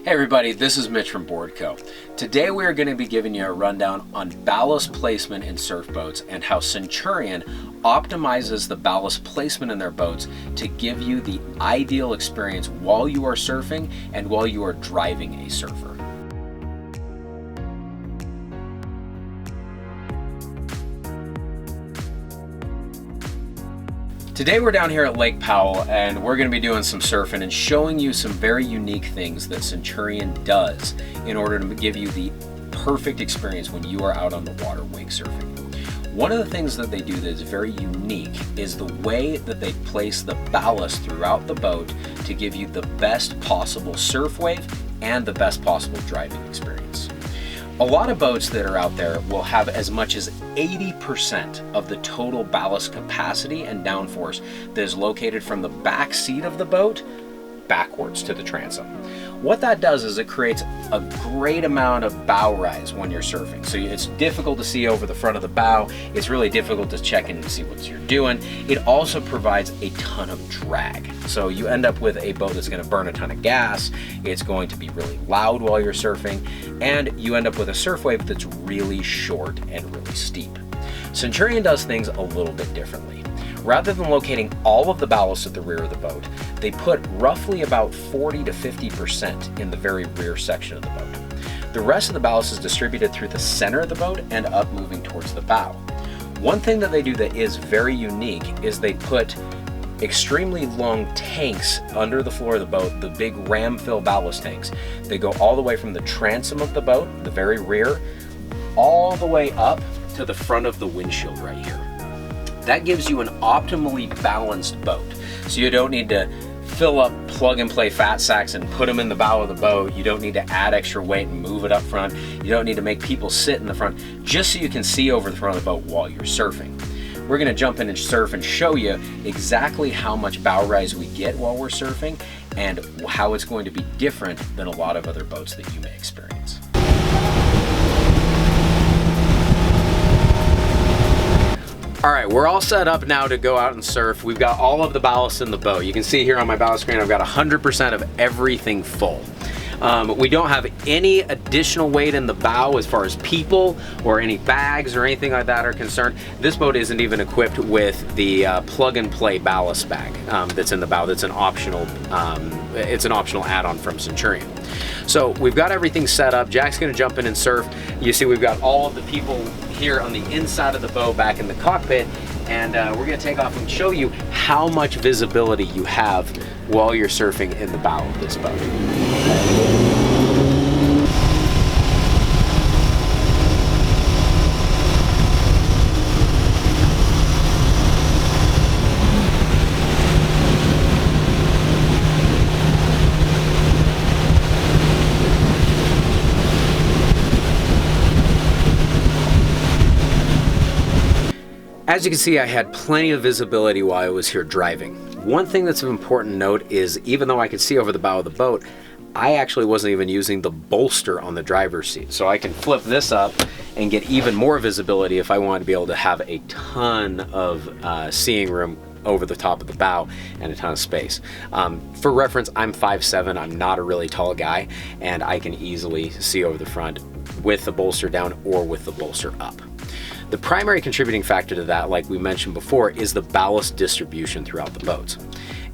Hey everybody, this is Mitch from BoardCo. Today we are going to be giving you a rundown on ballast placement in surf boats and how Centurion optimizes the ballast placement in their boats to give you the ideal experience while you are surfing and while you are driving a surfer. Today we're down here at Lake Powell and we're going to be doing some surfing and showing you some very unique things that Centurion does in order to give you the perfect experience when you are out on the water wake surfing. One of the things that they do that is very unique is the way that they place the ballast throughout the boat to give you the best possible surf wave and the best possible driving experience. A lot of boats that are out there will have as much as 80% of the total ballast capacity and downforce that is located from the back seat of the boat backwards to the transom. What that does is it creates a great amount of bow rise when you're surfing. So it's difficult to see over the front of the bow. It's really difficult to check in and see what you're doing. It also provides a ton of drag. So you end up with a boat that's going to burn a ton of gas. It's going to be really loud while you're surfing, and you end up with a surf wave that's really short and really steep. Centurion does things a little bit differently. Rather than locating all of the ballast at the rear of the boat, they put roughly about 40 to 50% in the very rear section of the boat. The rest of the ballast is distributed through the center of the boat and up moving towards the bow. One thing that they do that is very unique is they put extremely long tanks under the floor of the boat, the big ram fill ballast tanks. They go all the way from the transom of the boat, the very rear, all the way up to the front of the windshield right here. That gives you an optimally balanced boat. So you don't need to fill up plug and play fat sacks and put them in the bow of the boat. You don't need to add extra weight and move it up front. You don't need to make people sit in the front just so you can see over the front of the boat while you're surfing. We're gonna jump in and surf and show you exactly how much bow rise we get while we're surfing and how it's going to be different than a lot of other boats that you may experience. All right, we're all set up now to go out and surf. We've got all of the ballast in the boat. You can see here on my ballast screen, I've got 100% of everything full. We don't have any additional weight in the bow as far as people or any bags or anything like that are concerned. This boat isn't even equipped with the plug and play ballast bag that's in the bow. That's an optional, it's an optional add-on from Centurion. So we've got everything set up. Jack's gonna jump in and surf. You see we've got all of the people here on the inside of the boat back in the cockpit, and we're gonna take off and show you how much visibility you have while you're surfing in the bow of this boat. As you can see, I had plenty of visibility while I was here driving. One thing that's of important note is even though I could see over the bow of the boat, I actually wasn't even using the bolster on the driver's seat. So I can flip this up and get even more visibility if I wanted to be able to have a ton of seeing room over the top of the bow and a ton of space. For reference, I'm 5'7", I'm not a really tall guy, and I can easily see over the front with the bolster down or with the bolster up. The primary contributing factor to that, like we mentioned before, is the ballast distribution throughout the boats.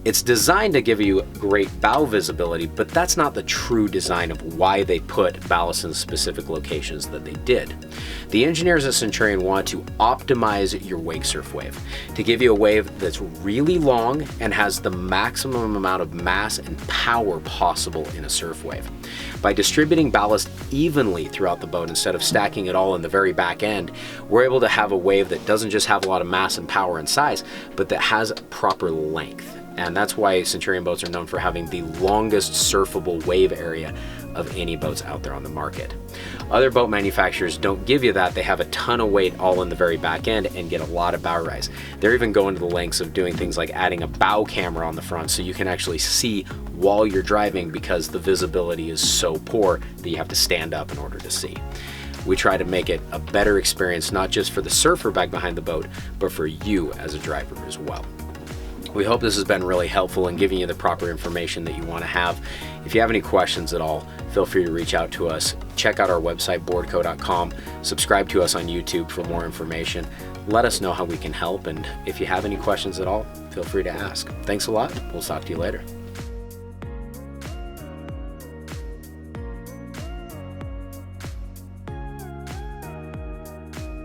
It's designed to give you great bow visibility, but that's not the true design of why they put ballast in specific locations that they did. The engineers at Centurion want to optimize your wake surf wave, to give you a wave that's really long and has the maximum amount of mass and power possible in a surf wave. By distributing ballast evenly throughout the boat instead of stacking it all in the very back end, we're able to have a wave that doesn't just have a lot of mass and power and size, but that has proper length. And that's why Centurion boats are known for having the longest surfable wave area of any boats out there on the market. Other boat manufacturers don't give you that. They have a ton of weight all in the very back end and get a lot of bow rise. They're even going to the lengths of doing things like adding a bow camera on the front so you can actually see while you're driving because the visibility is so poor that you have to stand up in order to see. We try to make it a better experience, not just for the surfer back behind the boat, but for you as a driver as well. We hope this has been really helpful in giving you the proper information that you want to have. If you have any questions at all, feel free to reach out to us. Check out our website, boardco.com. Subscribe to us on YouTube for more information. Let us know how we can help, and if you have any questions at all, feel free to ask. Thanks a lot. We'll talk to you later.